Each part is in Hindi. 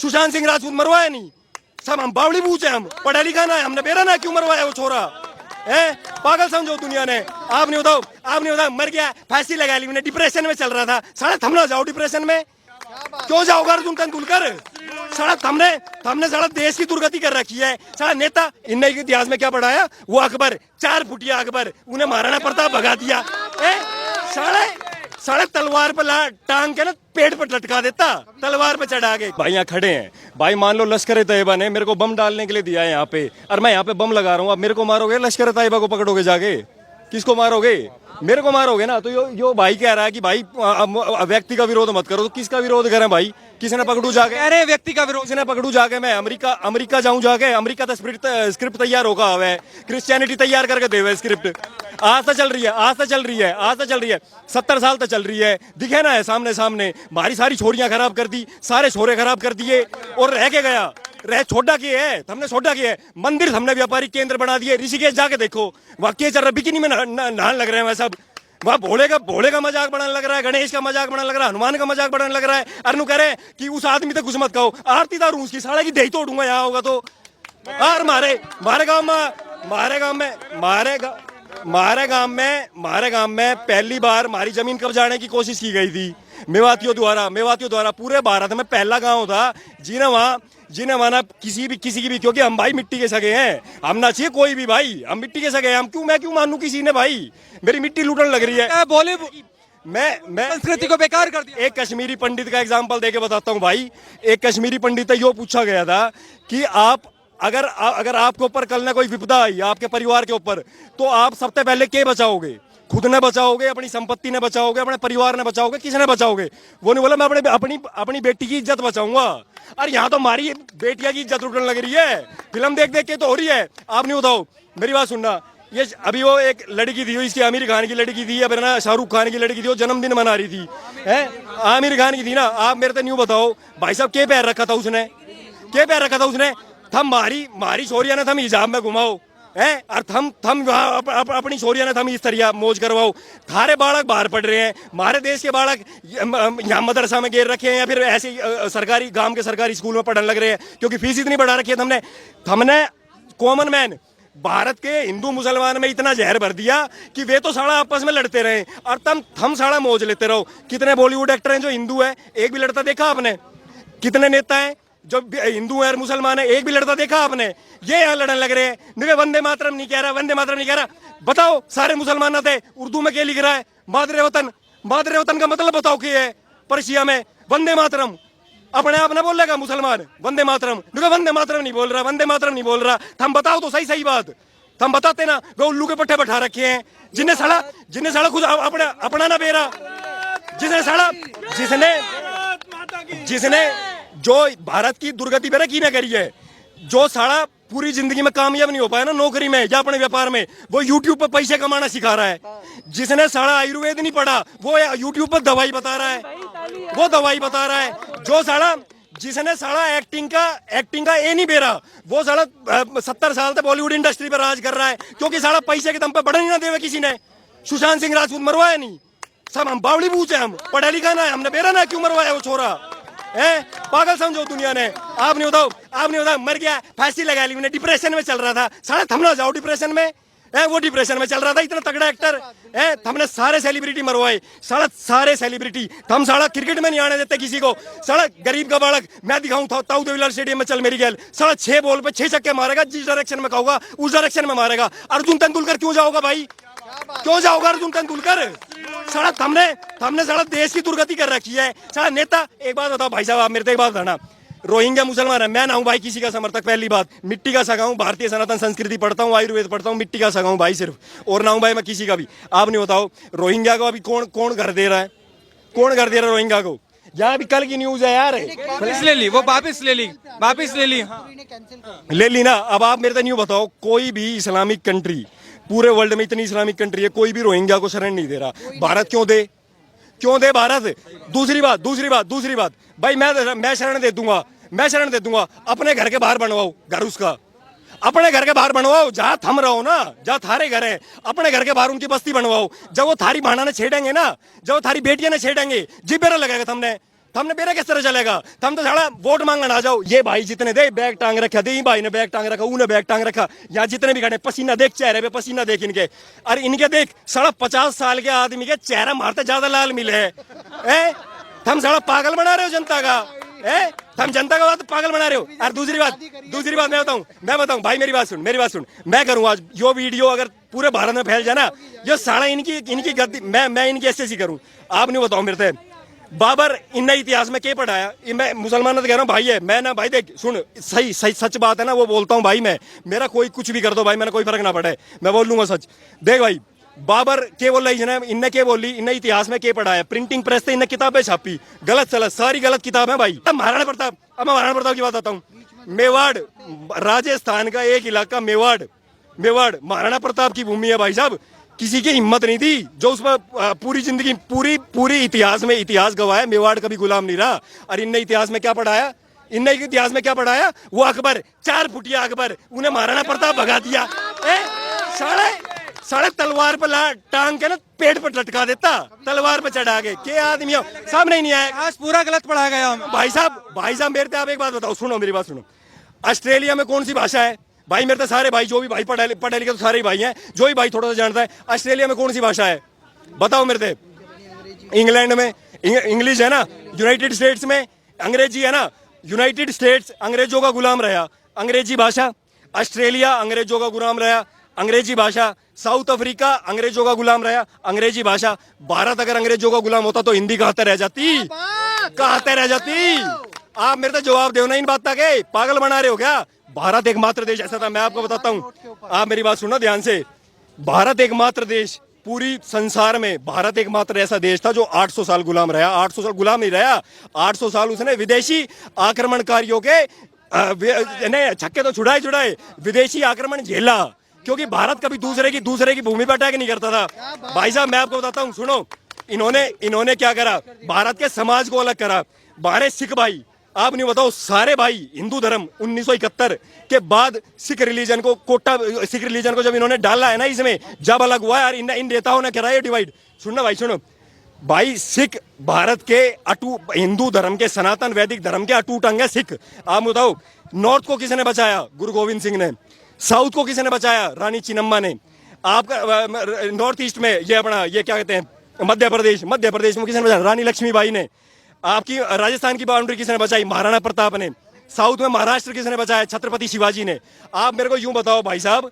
सुशांत सिंह राजपूत मरवाया नहीं, सब हम बावड़ी बूझे, हम पढ़ा लिखा ना है, हमने बेरा ना क्यों मरवाया वो छोरा है? पागल समझो दुनिया ने। आपने बताओ मर गया, फांसी लगा ली, उन्हें डिप्रेशन में चल रहा था, साला थम ना जाओ डिप्रेशन में, क्यों जाओगे अर्जुन तेंदुलकर? साला हमने साला देश की दुर्गति कर रखी है। साला नेता इनने इतिहास में क्या पढ़ाया? वो अकबर, 4 फुटिया अकबर, उन्हें महाराणा प्रताप भगा दिया। साले तलवार पे टांग के ना पेट पर लटका देता, तलवार पे चढ़ा के। भाई यहाँ खड़े हैं, भाई मान लो लश्कर तैयबा ने मेरे को बम डालने के लिए दिया है यहाँ पे, और मैं यहाँ पे बम लगा रहा हूँ, अब मेरे को मारोगे? लश्कर तैयबा को पकड़ोगे जाके? किसको मारोगे? मेरे को मारोगे ना। तो यो भाई कह रहा है कि भाई व्यक्ति का विरोध मत करो, तो किसका विरोध करें भाई? किसी ने पकड़ू जाके? अरे व्यक्ति का विरोध, किसी ने पकड़ू जाके? मैं अमेरिका जाऊं जाके? अमेरिका तो स्क्रिप्ट तैयार होगा है, क्रिश्चियनिटी तैयार करके देवे स्क्रिप्ट। आज तो चल रही है 70 साल तो चल रही है, दिखे ना है सामने। हमारी सारी छोरियां खराब कर दी, सारे छोरे खराब कर दिए, और रह के गया छोटा की है, हमने छोटा की है। मंदिर हमने व्यापारिक केंद्र बना दिए। ऋषिकेश जाके देखो, वहाँ के चल रहा, बिकिनी में नहाने लग रहे हैं सब। वहाँ भोले का मजाक बनाने लग रहा है, गणेश का मजाक बनाने लग रहा है, हनुमान का मजाक बनाने लग रहा है। अरनू कह रहे कि उस आदमी तक कुछ मत कहो, आरती दारू उसकी साले की दही तोड़ूंगा यहाँ होगा तो। और मारे गांव में पहली बार हमारी जमीन कब्जाने की कोशिश की गई थी मेवातियों द्वारा। पूरे भारत में पहला गांव था जिन्हें वहां किसी की भी, क्योंकि हम भाई मिट्टी के सगे हैं, हम ना चाहिए कोई भी भाई, हम मिट्टी के सगे हैं, मैं क्यों मानूं किसी ने? भाई मेरी मिट्टी लूटने लग रही है। बोले मैं संस्कृति को बेकार कर दिया। एक कश्मीरी पंडित का एग्जाम्पल देके बताता हूँ भाई। एक कश्मीरी पंडित यो पूछा गया था कि आप अगर आपके ऊपर कल ना कोई विपदा आई आपके परिवार के ऊपर, तो आप सबसे पहले क्या बचाओगे? खुद ने बचाओगे, अपनी संपत्ति ने बचाओगे, अपने परिवार ने बचाओगे, किसने बचाओगे? वो नहीं बोला मैं अपनी बेटी की इज्जत बचाऊंगा। अरे यहाँ तो हमारी बेटिया की इज्जत लुटने लग रही है, फिल्म देख के तो हो रही है। आप नहीं बताओ, मेरी बात सुनना। ये अभी वो एक लड़की थी, इसकी आमिर खान की लड़की थी, या फिर ना शाहरुख खान की लड़की थी, वो जन्मदिन मना रही थी, है आमिर खान की थी ना। आप मेरे तो न्यू बताओ भाई साहब, क्या पैर रखा था उसने? थम मारी छोरिया ने थम हिजाब में घुमाओ है, और थम अपनी छोरिया ने थम इस तरह मौज करवाओ। थारे बालक बाहर पढ़ रहे हैं, हमारे देश के बालक यहाँ मदरसा में गिर रखे हैं, या फिर ऐसे सरकारी गांव के सरकारी स्कूल में पढ़ने लग रहे हैं, क्योंकि फीस इतनी बढ़ा रखी है। हमने कॉमन मैन भारत के हिंदू मुसलमान में इतना जहर भर दिया कि वे तो साला आपस में लड़ते रहे, और हम साला मौज लेते रहो। कितने बॉलीवुड एक्टर हैं जो हिंदू है, एक भी लड़ता देखा आपने? कितने नेता हैं जो हिंदू है और मुसलमान है, एक भी लड़ता देखा आपने? ये यहाँ लड़ने लग रहे हैं। वंदे मातरम नहीं कह रहा, बताओ सारे मुसलमान थे, उर्दू में क्या लिख रहा है? मादरे वतन का मतलब बताओ क्या है? पर्शिया में वंदे मातरम, अपने आप ना बोलेगा मुसलमान वंदे मातरम नहीं बोल रहा। हम बताओ तो सही बात, हम बताते ना। वे उल्लू के पट्टे बैठा रखे हैं, जिन्हें साला खुद अपना ना बेरा, जिसने जो भारत की दुर्गति पे की ना करी है, जो साला पूरी जिंदगी में कामयाब नहीं हो पाया ना नौकरी में या अपने व्यापार में, वो यूट्यूब पर पैसे कमाना सिखा रहा है। जिसने साला आयुर्वेद नहीं पढ़ा, वो यूट्यूब पर दवाई बता रहा है। जो साला जिसने साला एक्टिंग का ए नहीं बेरा, वो साला 70 साल से बॉलीवुड इंडस्ट्री पर राज कर रहा है, क्योंकि साला पैसे के दम पे बढ़ने ना देवे किसी ने। सुशांत सिंह राजपूत मरवाया नहीं, सब हम बावड़ी बूझे, हम पढ़ा लिखा ना है, हमने बेरा ना क्यों मरवाया वो छोरा है? पागल समझो दुनिया ने। आप नहीं बताओ मर गया, फांसी लगा ली, उन्हें डिप्रेशन में चल रहा था, साला थम ना जाओ डिप्रेशन में है। वो डिप्रेशन में चल रहा था, इतना तगड़ा एक्टर है। हमने सारे सेलिब्रिटी मरवाए, सारे सेलिब्रिटी। हम साला क्रिकेट में नहीं आने देते किसी को। साला गरीब का बालक मैं दिखाऊं ताऊ देवीलाल स्टेडियम में चल मेरी गैल, साला 6 बॉल पे 6 छक्के मारेगा, जिस डायरेक्शन में कहूंगा उस डायरेक्शन में मारेगा। अर्जुन तेंदुलकर क्यों जाओगा भाई? क्यों जाओगा अर्जुन तेंदुलकर? साला हमने साला देश की दुर्गति कर रखी है। साला नेता, एक बात बताओ भाई साहब, आप मेरे से एक बात बताना। रोहिंग्या मुसलमान है, मैं ना हूं भाई किसी का समर्थक। पहली बात, मिट्टी का सगा हूं, भारतीय सनातन संस्कृति पढ़ता हूं, आयुर्वेद पढ़ता हूं, मिट्टी का सगा हूं भाई सिर्फ, और ना हूं भाई मैं किसी का भी। आप नहीं बताओ रोहिंग्या को अभी कौन घर दे रहा है? रोहिंग्या को? यहाँ भी कल की न्यूज है यार, वापिस ले ली ना। अब आप मेरे से न्यू बताओ, कोई भी इस्लामिक कंट्री, पूरे वर्ल्ड में इतनी इस्लामिक कंट्री है, कोई भी रोहिंग्या को शरण नहीं दे रहा। भारत क्यों दे भारत? दूसरी बात भाई, मैं शरण दे दूंगा। अपने घर के बाहर बनवाओ घर उसका, अपने घर के बाहर बनवाओ, जहां थम रहो ना, जहां थारे घर है, अपने घर के बाहर उनकी बस्ती बनवाओ। जब वो थारी भाना ने छेड़ेंगे ना, जब वो थारी बेटियां ने छेड़ेंगे, जिब्बेरा लगेगा। हमने मेरा किस तरह चलेगा? हम तो साला वोट मांगने आ जाओ। ये भाई जितने दे बैग टांग रखा, दे भाई ने बैग टांग रखा, उने बैग टांग रखा, यहाँ जितने भी खड़े पसीना देख चेहरे पे, पसीना देख इनके। अरे इनके देख साला 50 साल के आदमी के चेहरा मारते ज्यादा लाल मिले है। हम साला पागल बना रहे हो जनता का है। हम जनता का बात पागल बना रहे हो। और दूसरी बात मैं बताऊं भाई, मेरी बात सुन। मैं करूँ आज यो वीडियो अगर पूरे भारत में फैल जाए ना, ये साला इनकी गद्दी, मैं इनकी ऐसे करूं। आप नहीं बताओ मेरे से बाबर इन इतिहास में क्या पढ़ाया? मैं मुसलमान तो कह रहा हूँ भाई है, मैं ना भाई देख सुन, सही सच बात है ना वो बोलता हूँ भाई। मैं मेरा कोई कुछ भी कर दो भाई, मैंने कोई फर्क ना पड़े, मैं बोल लूंगा सच। देख भाई बाबर के बोल रही है, इनने के बोली, इनने इतिहास में के पढ़ाया? प्रिंटिंग प्रेस से इनने किताबें छापी, गलत सलत सारी गलत किताब है भाई। अब महाराणा प्रताप, अब मैं महाराणा प्रताप की बात आता हूँ। मेवाड़ राजस्थान का एक इलाका मेवाड़, महाराणा प्रताप की भूमि है भाई साहब। किसी की हिम्मत नहीं थी जो उसमें पूरी जिंदगी पूरी इतिहास गवाया, मेवाड़ कभी गुलाम नहीं रहा। और इनने इतिहास में क्या पढ़ाया? वो अकबर 4 फुटिया अकबर, उन्हें महाराणा प्रताप भगा दिया। साढ़े तलवार पर टांग के ना पेट पर लटका देता, तलवार पर चढ़ा के। क्या आदमी हो, सामने नहीं आया। आज पूरा गलत पढ़ा गया भाई साहब मेरे से आप एक बात बताओ, सुनो मेरी बात सुनो। ऑस्ट्रेलिया में कौन सी भाषा है भाई? मेरे तो सारे भाई जो भी भाई पढ़े लिखे तो सारे ही भाई हैं, जो भी भाई थोड़ा सा जानता है। ऑस्ट्रेलिया में कौन सी भाषा है बताओ मेरे से? इंग्लैंड में इंग्लिश है ना, यूनाइटेड स्टेट्स में अंग्रेजी है ना। यूनाइटेड स्टेट्स अंग्रेजों का गुलाम रहा, अंग्रेजी भाषा। ऑस्ट्रेलिया अंग्रेजों का गुलाम रहा, अंग्रेजी भाषा। साउथ अफ्रीका अंग्रेजों का गुलाम रहा, अंग्रेजी भाषा। भारत अगर अंग्रेजों का गुलाम होता तो हिंदी कहते रह जाती। आप मेरे तो जवाब दो ना इन बात के, पागल बना रहे हो क्या? भारत एकमात्र देश ऐसा था, मैं आपको बताता हूँ, आप मेरी बात सुनो ध्यान से। भारत एकमात्र देश पूरी संसार में, भारत एकमात्र ऐसा देश था जो 800 साल गुलाम रहा। 800 साल गुलाम नहीं रहा, 800 साल उसने विदेशी आक्रमणकारियों के छक्के तो छुड़ाए, विदेशी आक्रमण झेला। क्योंकि भारत कभी दूसरे की भूमि पर अटैक नहीं करता था। भाई साहब मैं आपको बताता हूँ, सुनो। इन्होंने क्या करा? भारत के समाज को अलग करा। 12 सिख भाई, आप नहीं बताओ, सारे भाई हिंदू धर्म 1971 के बाद सिख रिलीजन को जब इन्होंने डाला है ना, इसमें जब अलग हुआ यार, इन नेताओं ने कराया डिवाइड। सुनना भाई, सुनो भाई, सिख भारत के हिंदू धर्म के, सनातन वैदिक धर्म के अटूट अंग है सिख। आप बताओ नॉर्थ को किसने बचाया? गुरु गोविंद सिंह ने। साउथ को किसने बचाया? रानी चिन्नम्मा ने। आपका नॉर्थ ईस्ट में ये अपना ये क्या कहते हैं, मध्य प्रदेश में किसने बचाया? रानी लक्ष्मीबाई ने। आपकी राजस्थान की बाउंड्री किसने बचाई? महाराणा प्रताप ने। साउथ में महाराष्ट्र किसने बचाया? छत्रपति शिवाजी ने। आप मेरे को यूं बताओ भाई साहब,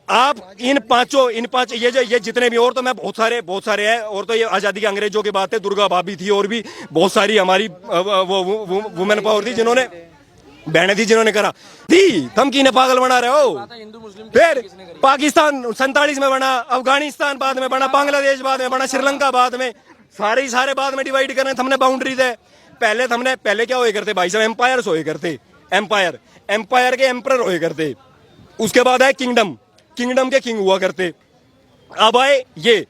आप इन पांच ये जितने भी, और तो मैं बहुत सारे हैं, और तो ये आजादी के अंग्रेजों की बात है, दुर्गा भाभी थी, और भी बहुत सारी हमारी वो वुमेन पावर थी, जिन्होंने बहनें थी, जिन्होंने करा थी। तुम किन्हें पागल बना रहे हो? फिर पाकिस्तान 47 में बना, अफगानिस्तान बाद में बना, बांग्लादेश बाद में बना, श्रीलंका बाद में, सारे बाद में डिवाइड करने हमने बाउंड्री दे। पहले क्या हुए करते भाई साहब? एम्पायर्स हुए करते, एम्पायर के एम्परर हुए करते। उसके बाद आए किंगडम के किंग हुआ करते। अब आए ये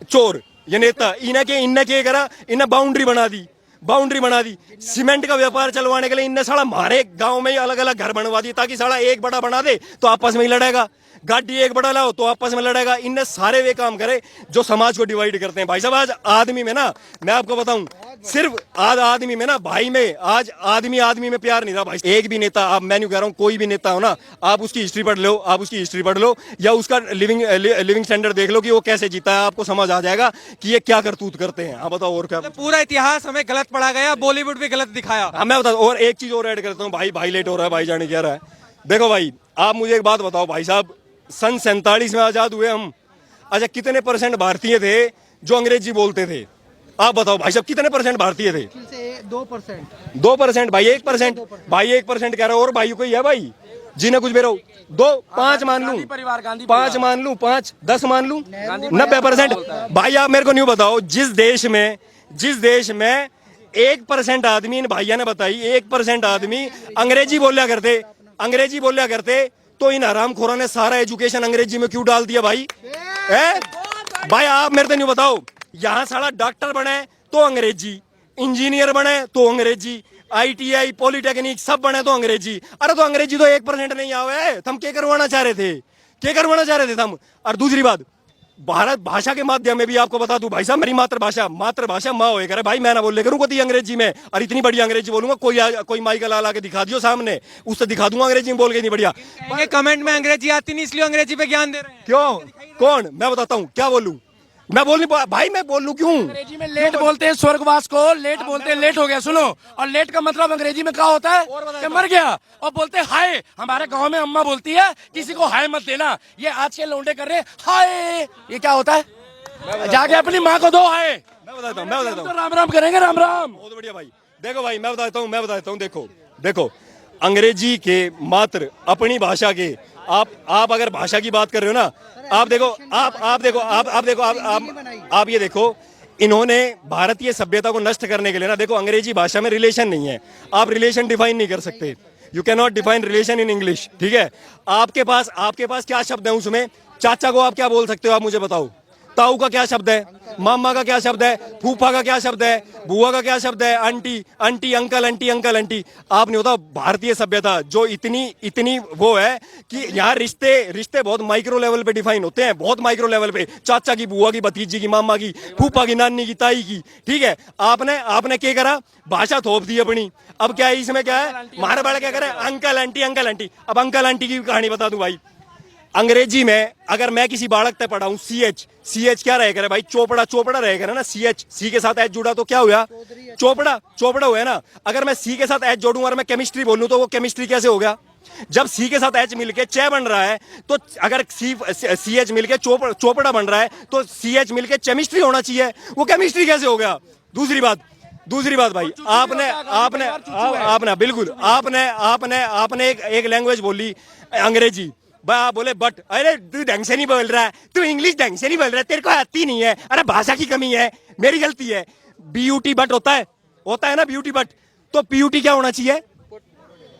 चोर, ये नेता, इन्हें क्या करा? इन्हें बाउंड्री बना दी। सीमेंट का व्यापार चलवाने के लिए इनने साला हमारे गांव में ही अलग अलग घर बनवा दिए, ताकि साला एक बड़ा बना दे तो आपस में ही लड़ेगा, गाड़ी एक बड़ा लाओ तो आपस में लड़ेगा। इनने सारे वे काम करे जो समाज को डिवाइड करते हैं। भाई साहब आज आदमी में ना, मैं आपको बताऊं, सिर्फ आज आदमी में ना, भाई में आज आदमी में प्यार नहीं रहा भाई। एक भी नेता, आप मैं नहीं कह रहा हूं, कोई भी नेता हो ना, आप उसकी हिस्ट्री पढ़ लो, या उसका लिविंग स्टैंडर्ड देख लो कि वो कैसे जीता है, आपको समझ आ जाएगा कि ये क्या करतूत करते हैं। हाँ बताओ और क्या? पूरा इतिहास हमें गलत पढ़ा गया, बॉलीवुड भी गलत दिखाया। हाँ मैं बता, और एक चीज और ऐड करता हूँ भाई लेट हो रहा है, भाई जाने क्या रहा है। देखो भाई, आप मुझे एक बात बताओ भाई साहब, सन 47 में आजाद हुए हम। अच्छा, कितने % भारतीय थे जो अंग्रेजी बोलते थे? आप बताओ भाई साहब, कितने % भारतीय थे? 2% भाई, 1% भाई, 1% कह रहा हूं। और भाई कोई है भाई जिन्हें कुछ भी रहो? 2, 5 मान लूं, 5 मान लूं, 5, 10 मान लूं, 90%। भाई आप मेरे को नहीं बताओ, जिस देश में 1% आदमी, इन भाइयों ने बताई, 1% आदमी अंग्रेजी बोलिया करते, तो इन हरामखोरों ने सारा एजुकेशन अंग्रेजी में क्यों डाल दिया भाई? भाई आप मेरे को नहीं बताओ, यहाँ साला डॉक्टर बने तो अंग्रेजी, इंजीनियर बने तो अंग्रेजी, ITI पॉलिटेक्निक सब बने तो अंग्रेजी। अरे तो अंग्रेजी तो 1% नहीं आवे, तुम क्या करवाना चाह रहे थे तुम? और दूसरी बात, भारत भाषा के माध्यम में भी आपको बता दूं भाई साहब, मेरी मातृभाषा माँ होए करे भाई, मैं ना बोल ले करूँ कोई अंग्रेजी में, और इतनी बड़ी अंग्रेजी बोलूंगा, कोई माई का लाल आके दिखा दियो सामने, उससे दिखा दूंगा अंग्रेजी में बोल के, नहीं बढ़िया। कहेंगे कमेंट में अंग्रेजी आती नहीं इसलिए अंग्रेजी पे ज्ञान दे रहे हैं। क्यों, कौन, मैं बताता हूँ क्या बोलूं, मैं बोल नहीं भाई, मैं बोल लूं क्यों? अंग्रेजी में लेट बोलते हैं, स्वर्गवास को लेट बोलते हैं, लेट हो गया सुनो। और लेट का मतलब अंग्रेजी में क्या होता है कि मर गया। और बोलते हैं हाय, हमारे गांव में अम्मा बोलती है किसी को हाय मत देना, ये आज के लौंडे कर रहे हैं हाय, ये क्या होता है? जाके अपनी माँ को दो हाय। मैं बताता हूँ तो राम राम करेंगे, राम राम। बहुत बढ़िया भाई, देखो भाई मैं बताता हूँ, देखो अंग्रेजी के मात्र अपनी भाषा के, आप अगर भाषा की बात कर रहे हो ना, आप ये देखो, इन्होंने भारतीय सभ्यता को नष्ट करने के लिए ना, देखो अंग्रेजी भाषा में रिलेशन नहीं है, आप रिलेशन डिफाइन नहीं कर सकते, you can not define relation in English, ठीक है? आपके पास क्या शब्द है उसमें? चाचा को आप क्या बोल सकते हो, आप मुझे बताओ। ताऊ का क्या शब्द है? मामा का क्या शब्द है? फूफा का क्या शब्द है? बुआ का क्या शब्द है? Aunty uncle, aunty. आप नहीं होता भारतीय सभ्यता जो इतनी वो है कि यहाँ रिश्ते बहुत माइक्रो लेवल पे डिफाइन होते हैं, बहुत माइक्रो लेवल पे, चाचा की, बुआ की, भतीजी की, मामा की, फूफा की, नानी की, ताई की, ठीक है? आपने क्या करा? भाषा थोप दी अपनी। अब क्या है इसमें, क्या है हमारे बड़े क्या करे? Uncle aunty. अब अंकल आंटी की कहानी बता दूं भाई, अंग्रेजी में अगर मैं किसी बालक तक पढ़ाऊं, सी क्या रहेगा भाई? चोपड़ा रहेगा ना, सी के साथ एच जुड़ा तो क्या हुआ? चोपड़ा हुआ ना। अगर मैं सी के साथ एच जोड़ूं और मैं केमिस्ट्री बोलूं तो वो केमिस्ट्री कैसे हो गया? जब सी के साथ एच मिलके चे बन रहा है, तो अगर सी एच मिलके चोपड़ा बन रहा है, तो सी एच मिलके केमिस्ट्री होना चाहिए, वो केमिस्ट्री कैसे हो गया? दूसरी बात भाई, आपने बिल्कुल आपने एक लैंग्वेज बोली अंग्रेजी, आप बोले बट, अरे तू ढंग से नहीं बोल रहा है, तू इंग्लिश ढंग से नहीं बोल रहा है, तेरे को आती नहीं है, अरे भाषा की कमी है, मेरी गलती है। बीयूटी बट होता है ना, ब्यूटी बट, तो पीयूटी क्या होना चाहिए?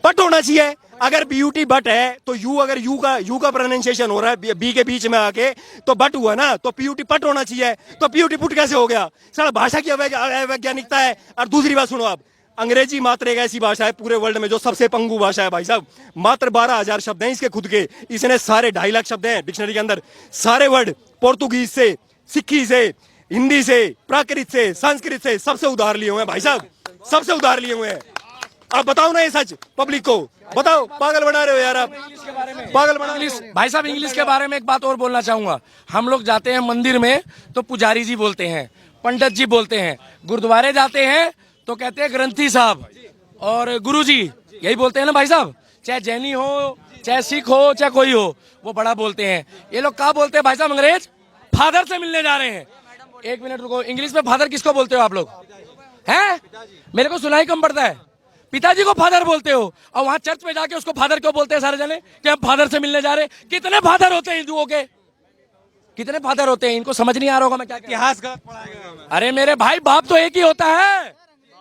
बट होना चाहिए। अगर बीयूटी बट है तो अगर यू का प्रोनाउंसिएशन हो रहा है बी के बीच में आके, तो बट हुआ ना, तो पीयूटी पट होना चाहिए, तो पीयूटी पुट कैसे हो गया? साला भाषा की अवैज्ञानिकता है। और दूसरी बात सुनो, आप अंग्रेजी मात्र एक ऐसी भाषा है पूरे वर्ल्ड में जो सबसे पंगु भाषा है भाई साहब। मात्र 12,000 शब्द हैं इसके खुद के, इसने सारे 2.5 लाख शब्द हैं डिक्शनरी के अंदर, सारे वर्ड पोर्तुगीज से, सिक्की से, हिंदी से, प्राकृत से, संस्कृत से, सबसे उधार लिए हुए हैं भाई साहब, सबसे उधार लिए हुए हैं। आप बताओ ना ये सच पब्लिक को, बताओ, पागल बना रहे हो यार आप, पागल बना रहे हो। भाई साहब इंग्लिश के बारे में एक बात और बोलना चाहूंगा। हम लोग जाते हैं मंदिर में तो पुजारी जी बोलते हैं, पंडित जी बोलते हैं, गुरुद्वारे जाते हैं तो कहते हैं ग्रंथी साहब और गुरु जी, यही बोलते हैं ना भाई साहब। चाहे जैनी हो, चाहे सिख हो, चाहे कोई हो, वो बड़ा बोलते हैं। ये लोग क्या बोलते हैं भाई साहब? अंग्रेज फादर से मिलने जा रहे हैं। एक मिनट रुको, इंग्लिश में फादर किसको बोलते हो आप लोग? हैं? मेरे को सुनाई कम पड़ता है। पिताजी को फादर बोलते हो, और वहां चर्च में जाके उसको फादर क्यों बोलते हैं सारे जने कि हम फादर से मिलने जा रहे हैं? कितने फादर होते हैं हिंदुओं के? कितने फादर होते हैं? इनको समझ नहीं आ रहा होगा मैं क्या इतिहास गलत पढ़ाया गया। अरे मेरे भाई, बाप तो एक ही होता है।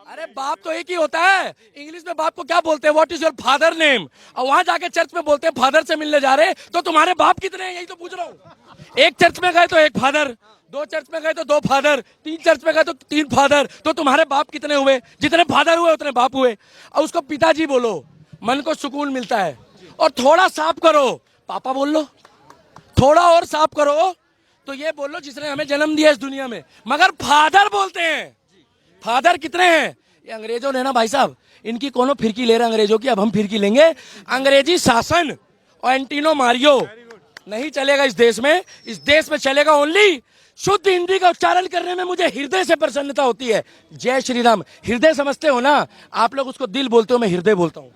अरे बाप तो एक ही होता है। इंग्लिश में बाप को क्या बोलते हैं? What is your father name? और वहां जाके चर्च में बोलते हैं फादर से मिलने जा रहे, तो तुम्हारे बाप कितने हैं? यही तो पूछ रहा हूँ। एक चर्च में गए तो एक फादर, 2 चर्च में गए तो 2 फादर, 3 चर्च में गए तो 3 फादर, तो तुम्हारे बाप कितने हुए? जितने फादर हुए उतने बाप हुए। और उसको पिताजी बोलो, मन को सुकून मिलता है। और थोड़ा साफ करो, पापा बोल लो। थोड़ा और साफ करो तो ये बोल लो जिसने हमें जन्म दिया इस दुनिया में, मगर फादर बोलते हैं। फादर कितने हैं? ये अंग्रेजों ने ना भाई साहब, इनकी कोनो फिरकी ले रहे अंग्रेजों की, अब हम फिरकी लेंगे। अंग्रेजी शासन और एंटीनो मारियो नहीं चलेगा इस देश में। इस देश में चलेगा ओनली शुद्ध हिंदी का उच्चारण करने में मुझे हृदय से प्रसन्नता होती है। जय श्री राम। हृदय समझते हो ना आप लोग? उसको दिल बोलते हो, मैं हृदय बोलता हूँ।